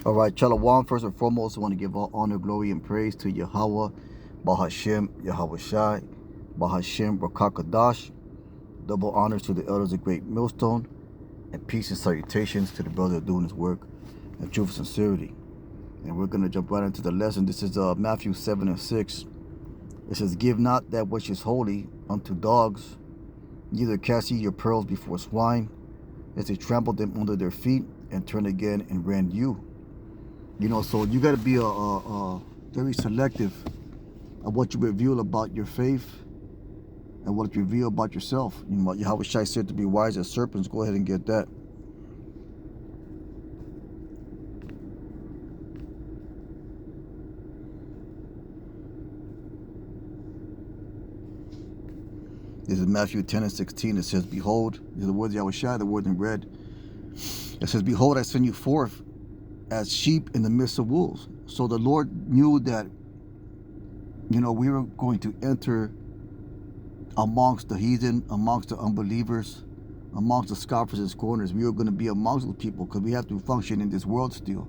All right, Shalom. First and foremost, I want to give all honor, glory, and praise to Yahweh, Bahashem, Yahweh Shai, Bahashem, Rakakadash. Double honors to the elders of Great Millstone, and peace and salutations to the brother doing his work in truth and sincerity. And we're going to jump right into the lesson. This is Matthew 7 and 6. It says, "Give not that which is holy unto dogs, neither cast ye your pearls before swine, as they trample them under their feet, and turn again and rend you." So you got to be very selective of what you reveal about your faith and what you reveal about yourself. Yahweh Shai said to be wise as serpents. Go ahead and get that. This is Matthew 10 and 16. It says, "Behold," these are the words of Yahweh Shai, the word in red. It says, "Behold, I send you forth as sheep in the midst of wolves." So the Lord knew that, we were going to enter amongst the heathen, amongst the unbelievers, amongst the scoffers and scorners. We were going to be amongst those people because we have to function in this world still.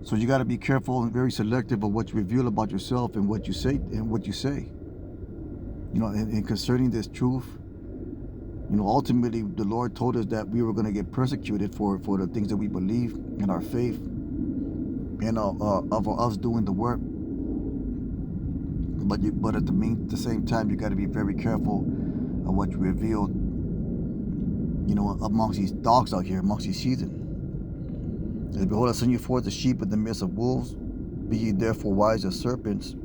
So you got to be careful and very selective of what you reveal about yourself and what you say and concerning this truth. Ultimately the Lord told us that we were going to get persecuted for the things that we believe in our faith and of us doing the work. But at the same time, you got to be very careful of what you reveal, amongst these dogs out here, amongst these heathen. As "Behold, I send you forth as sheep in the midst of wolves. Be ye therefore wise as serpents,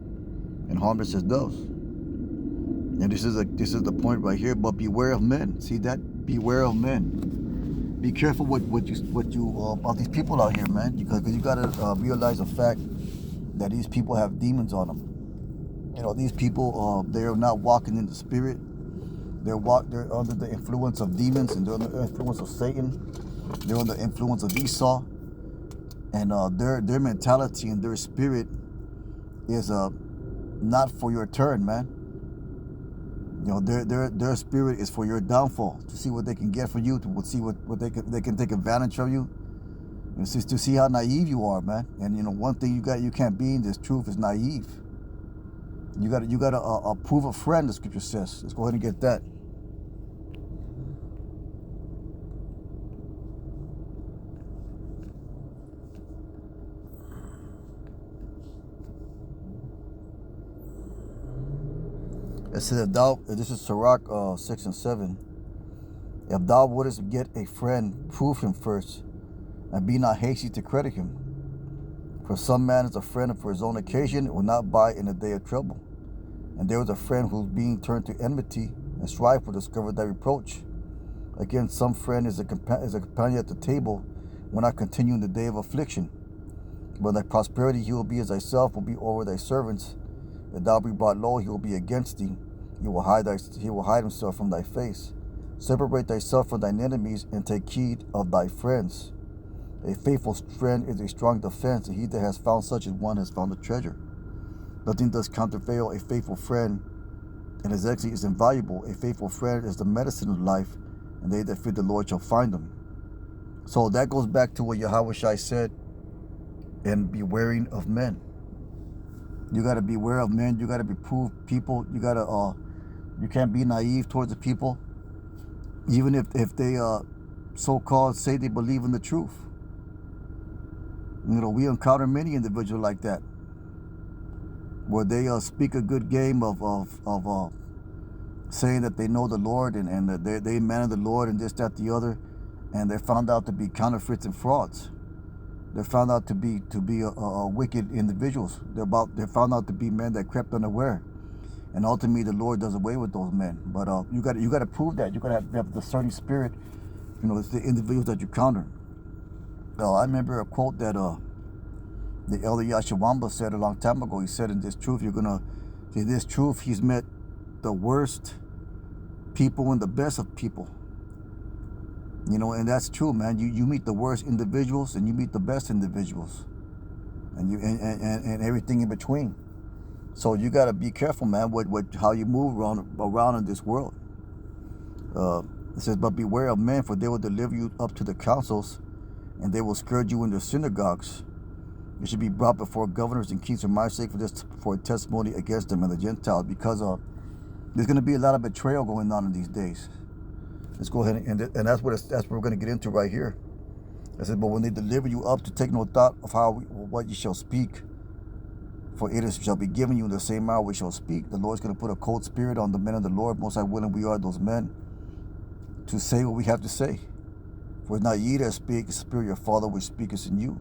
and harmless as doves." And this is the point right here. "But beware of men." See that? Beware of men. Be careful what you about these people out here, man. Because you got to realize the fact that these people have demons on them. These people, they are not walking in the spirit. They're under the influence of demons, and they're under the influence of Satan. They're under the influence of Esau, and their mentality and their spirit is not for your turn, man. Their spirit is for your downfall, to see what they can get from you, to see what they can take advantage of you, and to see how naive you are, man. And one thing you can't be in this truth is naive. You gotta prove a friend, the scripture says. Let's go ahead and get that. It says, this is Sirach 6 and 7. "If thou wouldest get a friend, prove him first, and be not hasty to credit him. For some man is a friend for his own occasion, and will not buy in the day of trouble. And there was a friend whose being turned to enmity, and strife will discover thy reproach. Again, some friend is a companion at the table, will not continue in the day of affliction. But in thy prosperity he will be as thyself, will be over thy servants. If thou be brought low, he will be against thee. He will hide himself from thy face. Separate thyself from thine enemies, and take heed of thy friends. A faithful friend is a strong defense, and he that has found such a one has found a treasure. Nothing does countervail a faithful friend, and his exit is invaluable. A faithful friend is the medicine of life, and they that fear the Lord shall find them." So that goes back to what Yahweh Shai said, and be wary of men. You got to beware of men. You got to be proved people. You can't be naive towards the people, even if they so-called say they believe in the truth. We encounter many individuals like that, where they speak a good game of saying that they know the Lord and that they man of the Lord and this, that, the other, and they're found out to be counterfeits and frauds. They're found out to be wicked individuals. They're found out to be men that crept unaware, and ultimately the Lord does away with those men. But you got to prove that. You got to have a discerning spirit. It's the individuals that you counter. I remember a quote that the elder Yashawamba said a long time ago. He said, "In this truth, he's met the worst people and the best of people." And that's true, man. You meet the worst individuals, and you meet the best individuals, and everything in between. So you got to be careful, man, how you move around in this world. It says, "But beware of men, for they will deliver you up to the councils, and they will scourge you in their synagogues. You should be brought before governors and kings for my sake, for a testimony against them and the Gentiles, because there's going to be a lot of betrayal going on in these days. Let's go ahead and that's what we're going to get into right here. I said, but when they deliver you up, to take no thought of what you shall speak, for shall be given you in the same hour we shall speak. The Lord's going to put a cold spirit on the men of the Lord. Most high willing, we are those men to say what we have to say. For it's not ye that speak, it's the Spirit of your Father which speaketh in you.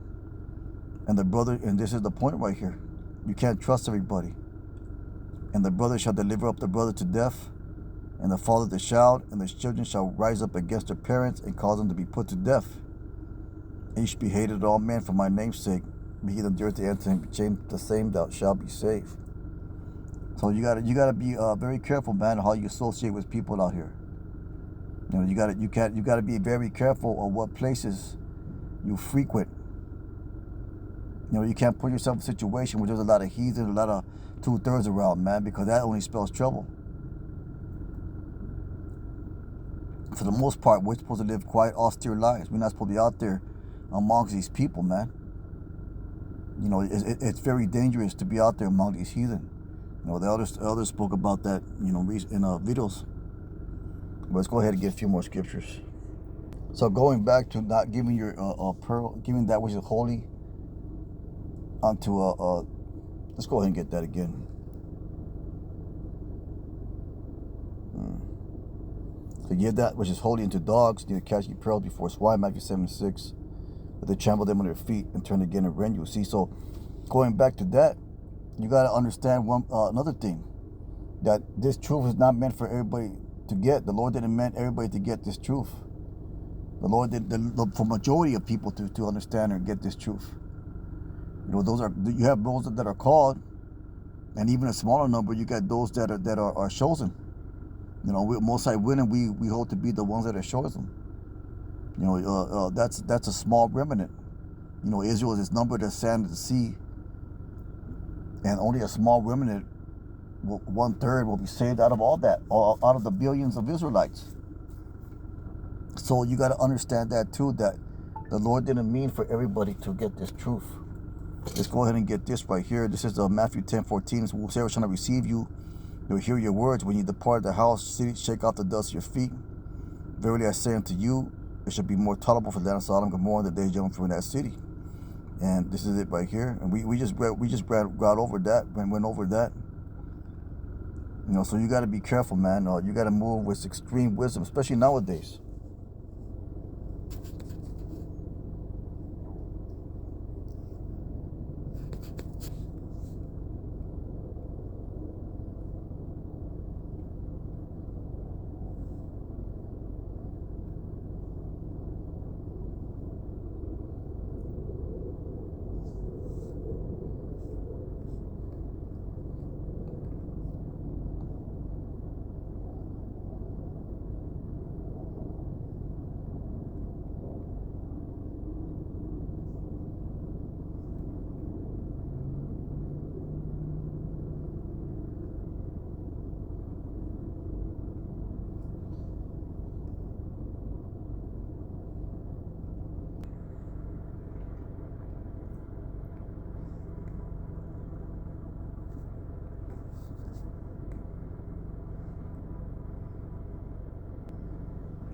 And this is the point right here. You can't trust everybody. And the brother shall deliver up the brother to death, and the father to child, and the children shall rise up against their parents and cause them to be put to death. And you should be hated of all men for my name's sake. Be he endured to enter the same thou shalt be saved. So you gotta be very careful, man, how you associate with people out here. You know, you gotta be very careful of what places you frequent. You know, you can't put yourself in a situation where there's a lot of heathen, a lot of two-thirds around, man, because that only spells trouble. For the most part, we're supposed to live quiet, austere lives. We're not supposed to be out there amongst these people, man. You know, it's very dangerous to be out there among these heathen. You know, the elders spoke about that, you know, in videos. But let's go ahead and get a few more scriptures. So going back to not giving your giving that which is holy unto let's go ahead and get that again. To give that which is holy unto dogs, neither cast ye pearls before swine, Matthew 7:6. But they trample them on their feet and turn again and rend you. See, so going back to that, you got to understand another thing, that this truth is not meant for everybody to get. The Lord didn't meant everybody to get this truth. The Lord did for majority of people to understand or get this truth. You know, you have those that are called, and even a smaller number, you got those that are chosen. You know, most high willing, we hope to be the ones that are chosen. You know, that's a small remnant. You know, Israel is numbered as sand of the sea, and only a small remnant, 1/3, will be saved out of all that, out of the billions of Israelites. So you got to understand that too, that the Lord didn't mean for everybody to get this truth. Let's go ahead and get this right here. This is Matthew 10:14. Whosoever shall not receive you, you'll hear your words when you depart the house, shake off the dust of your feet. Verily I say unto you, it should be more tolerable for the land of Sodom and Gomorrah than the days judgment from that city. And this is it right here. And we just got over that, went over that. You know, so you got to be careful, man. You got to move with extreme wisdom, especially nowadays.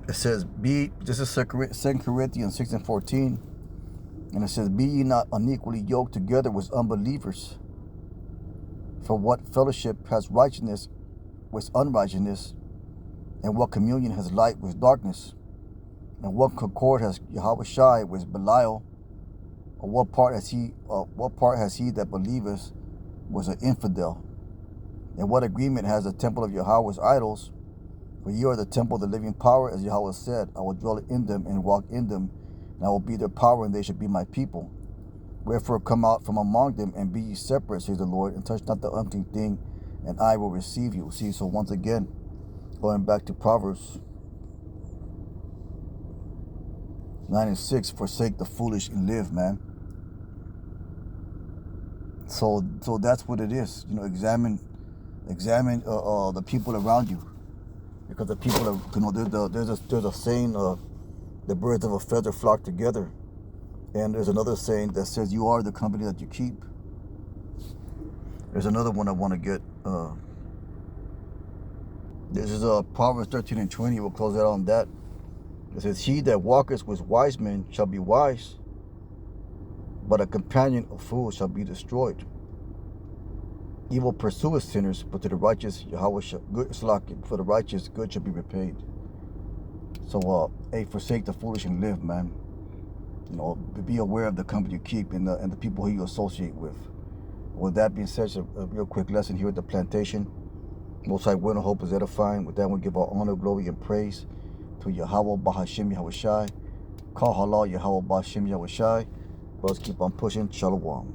It says, this is 2 Corinthians 6:14, and it says, be ye not unequally yoked together with unbelievers. For what fellowship has righteousness with unrighteousness? And what communion has light with darkness? And what concord has Yahushua with Belial? Or what part has he that believeth was an infidel? And what agreement has the temple of Yahweh with idols? For ye are the temple of the living power, as Yahweh said, I will dwell in them and walk in them, and I will be their power, and they shall be my people. Wherefore come out from among them, and be ye separate, says the Lord, and touch not the unclean thing, and I will receive you. See, so once again, going back to Proverbs 9:6, forsake the foolish and live, man. So that's what it is. You know, examine the people around you. Because the people are, you know, there's a saying, the birds of a feather flock together. And there's another saying that says, you are the company that you keep. There's another one I want to get. This is Proverbs 13 and 20. We'll close out on that. It says, he that walketh with wise men shall be wise, but a companion of fools shall be destroyed. Evil pursueth sinners, but to the righteous Yahweh shall, good, for the righteous good shall be repaid. So, hey, forsake the foolish and live, man. You know, be aware of the company you keep and the people who you associate with. With that being said, a real quick lesson here at the plantation. Most High will and hope is edifying. With that, we give our honor, glory, and praise to Yahweh Bahashim Yahweh Shai. Call halal Yahweh Bahashim Yahweh Shai. Brothers, keep on pushing. Shalom.